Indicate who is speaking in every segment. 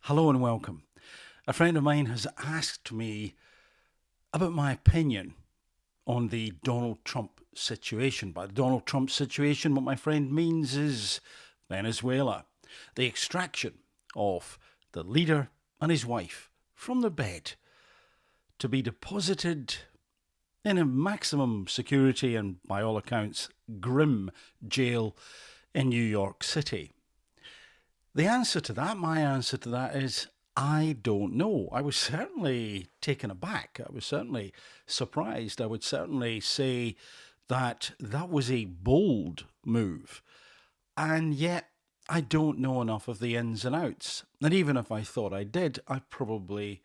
Speaker 1: Hello and welcome. A friend of mine has asked me about my opinion on the Donald Trump situation. By the Donald Trump situation, what my friend means is Venezuela, the extraction of the leader and his wife from their bed to be deposited in a maximum security and, by all accounts, grim jail in New York City. The answer to that, my answer to that is I don't know. I was certainly taken aback. I was certainly surprised. I would certainly say that that was a bold move. And yet, I don't know enough of the ins and outs. And even if I thought I did, I probably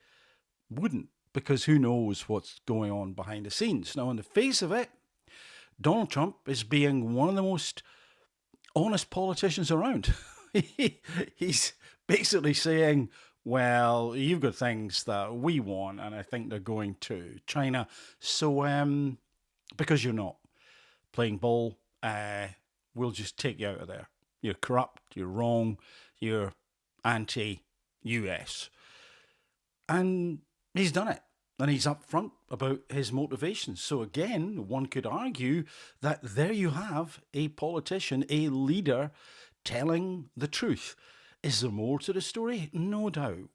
Speaker 1: wouldn't, because who knows what's going on behind the scenes. Now, on the face of it, Donald Trump is being one of the most honest politicians around. He's basically saying, well, you've got things that we want, and I think they're going to China. So, because you're not playing ball, we'll just take you out of there. You're corrupt, you're wrong, you're anti-US. And he's done it. And he's upfront about his motivations. So again, one could argue that there you have a politician, a leader, telling the truth. Is there more to the story? No doubt.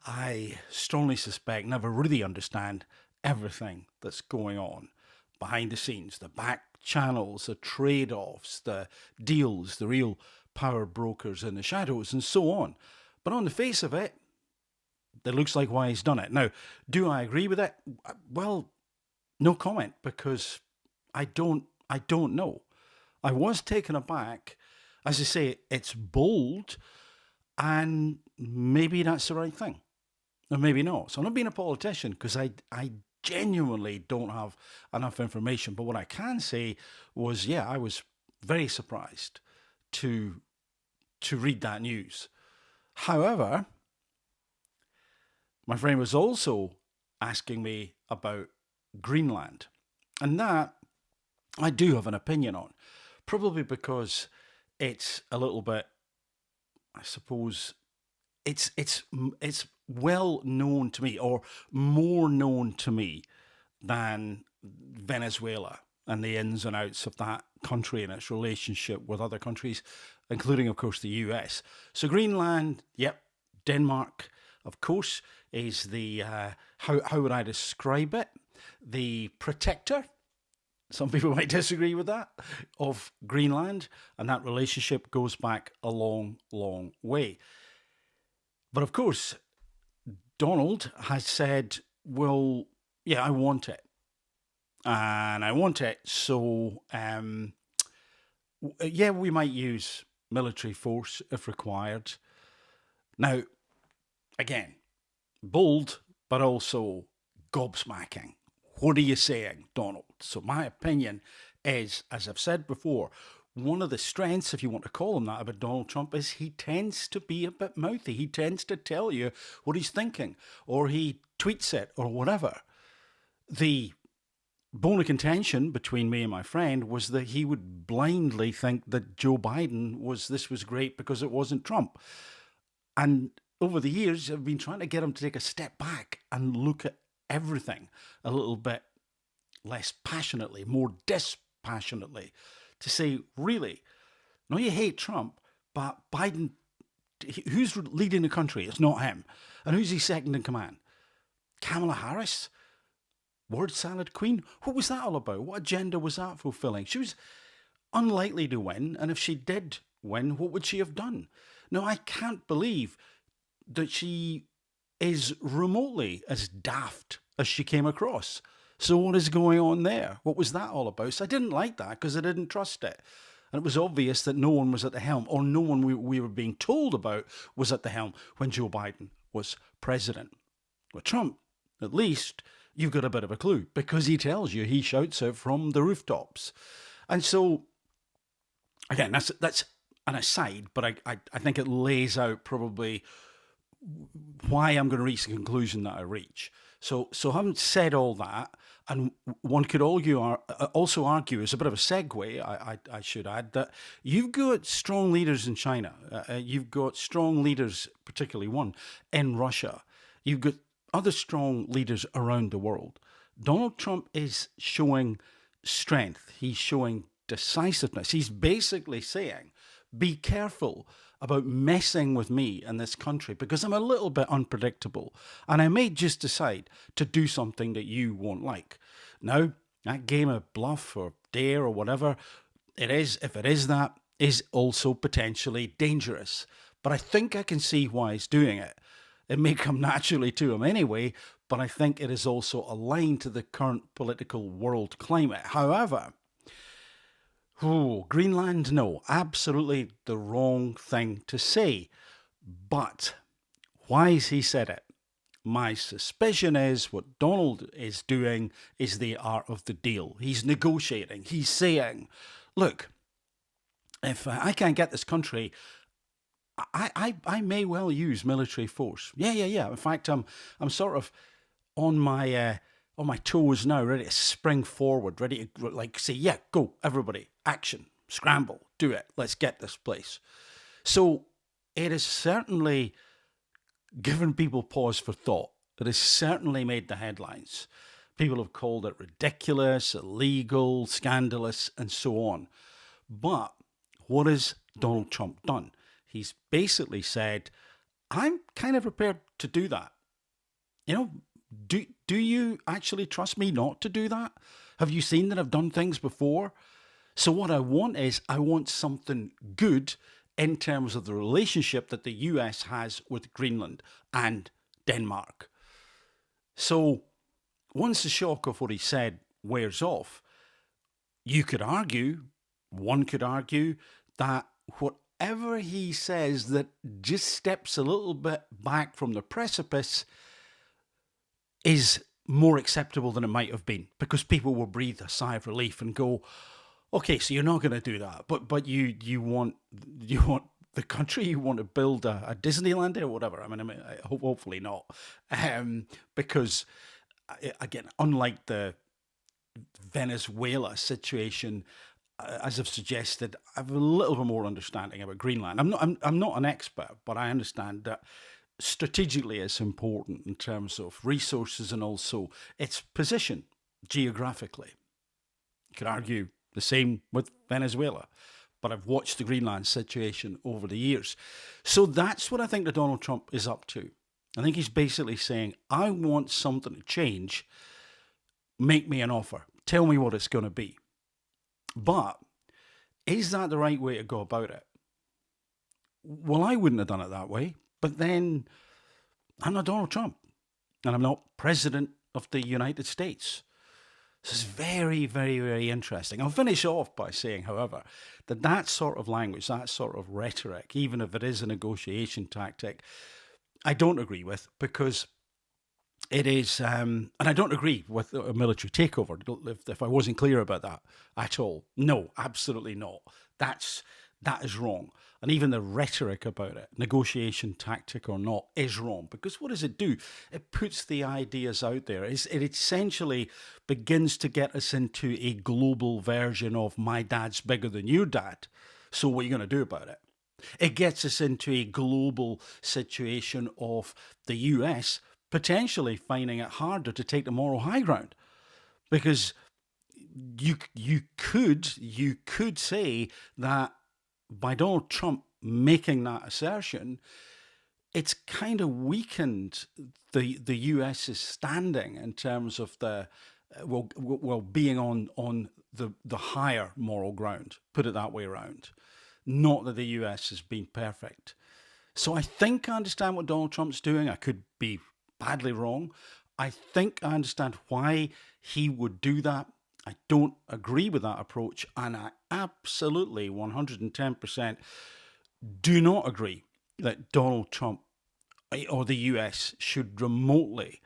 Speaker 1: I strongly suspect, never really understand everything that's going on behind the scenes, the back channels, the trade-offs, the deals, the real power brokers in the shadows, and so on. But on the face of it, it looks like why he's done it. Now, do I agree with it? Well, no comment, because I don't know. I was taken aback. As I say, it's bold, and maybe that's the right thing, or maybe not. So I'm not being a politician, because I genuinely don't have enough information. But what I can say was, yeah, I was very surprised to read that news. However, my friend was also asking me about Greenland, and that I do have an opinion on, probably because it's a little bit, I suppose, it's well known to me, or more known to me than Venezuela and the ins and outs of that country and its relationship with other countries, including, of course, the US. So Greenland, yep, Denmark, of course, is the, how would I describe it? The protector, some people might disagree with that, of Greenland, and that relationship goes back a long, long way. But of course, Donald has said, well, yeah, I want it. And I want it, so, yeah, we might use military force if required. Now, again, bold, but also gobsmacking. What are you saying, Donald? So my opinion is, as I've said before, one of the strengths, if you want to call him that, about Donald Trump is he tends to be a bit mouthy. He tends to tell you what he's thinking, or he tweets it, or whatever. The bone of contention between me and my friend was that he would blindly think that Joe Biden this was great because it wasn't Trump. And over the years, I've been trying to get him to take a step back and look at everything a little bit less passionately, more dispassionately, to say, really, no, you hate Trump, but Biden, who's leading the country? It's not him. And who's his second in command? Kamala Harris? Word salad queen? What was that all about? What agenda was that fulfilling? She was unlikely to win, and if she did win, what would she have done? No, I can't believe that she is remotely as daft as she came across. So what is going on there? What was that all about? So I didn't like that because I didn't trust it. And it was obvious that no one was at the helm, or no one we were being told about was at the helm when Joe Biden was president. With Trump, at least, you've got a bit of a clue, because he tells you, he shouts it from the rooftops. And so, again, that's an aside, but I think it lays out probably why I'm going to reach the conclusion that I reach. So having said all that, And one could also argue, as a bit of a segue, I should add, that you've got strong leaders in China. You've got strong leaders, particularly one, in Russia. You've got other strong leaders around the world. Donald Trump is showing strength. He's showing decisiveness. He's basically saying, be careful about messing with me in this country because I'm a little bit unpredictable and I may just decide to do something that you won't like. Now, that game of bluff or dare or whatever it is, if it is that, is also potentially dangerous. But I think I can see why he's doing it. It may come naturally to him anyway, but I think it is also aligned to the current political world climate. However, Greenland, no, absolutely the wrong thing to say. But why has he said it? My suspicion is what Donald is doing is the art of the deal. He's negotiating. He's saying, look, if I can't get this country, I may well use military force. Yeah. In fact, I'm sort of on my toes now, ready to spring forward, ready to like say, yeah, go, everybody, action, scramble, do it. Let's get this place. So it has certainly given people pause for thought. It has certainly made the headlines. People have called it ridiculous, illegal, scandalous, and so on. But what has Donald Trump done? He's basically said, I'm kind of prepared to do that. You know, do you actually trust me not to do that? Have you seen that I've done things before? So what I want something good in terms of the relationship that the US has with Greenland and Denmark. So once the shock of what he said wears off, one could argue that whatever he says that just steps a little bit back from the precipice is more acceptable than it might have been, because people will breathe a sigh of relief and go, okay, so you're not going to do that, but you want the country, you want to build a Disneyland there or whatever. I mean, hopefully not, because again, unlike the Venezuela situation, as I've suggested, I have a little bit more understanding about Greenland. I'm not an expert, but I understand that strategically it's important in terms of resources and also its position geographically. You could argue the same with Venezuela, but I've watched the Greenland situation over the years. So that's what I think that Donald Trump is up to. I think he's basically saying, I want something to change. Make me an offer. Tell me what it's going to be. But is that the right way to go about it? Well, I wouldn't have done it that way. But then I'm not Donald Trump, and I'm not President of the United States. This is very, very, very interesting. I'll finish off by saying, however, that sort of language, that sort of rhetoric, even if it is a negotiation tactic, I don't agree with, because it is, and I don't agree with a military takeover, if I wasn't clear about that at all. No, absolutely not. That is wrong. And even the rhetoric about it, negotiation tactic or not, is wrong. Because what does it do? It puts the ideas out there. It essentially begins to get us into a global version of my dad's bigger than your dad. So what are you going to do about it? It gets us into a global situation of the US potentially finding it harder to take the moral high ground. Because you could say that by Donald Trump making that assertion, it's kind of weakened the US's standing in terms of the being on the higher moral ground. Put it that way around. Not that the US has been perfect. So I think I understand what Donald Trump's doing. I could be badly wrong. I think I understand why he would do that. I don't agree with that approach, and I absolutely 110% do not agree that Donald Trump or the US should remotely,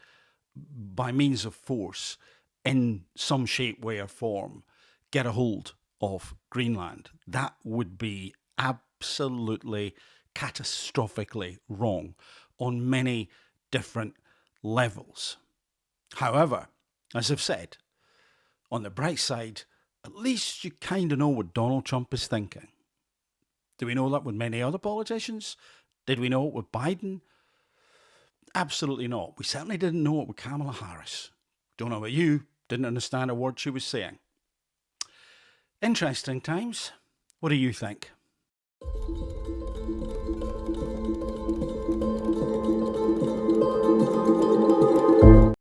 Speaker 1: by means of force, in some shape, way, or form, get a hold of Greenland. That would be absolutely catastrophically wrong on many different levels. However, as I've said, On the bright side, at least you kind of know what Donald Trump is thinking. Do we know that with many other politicians? Did we know it with Biden? Absolutely not. We certainly didn't know it with Kamala Harris. Don't know about you, didn't understand a word she was saying. Interesting times. What do you think?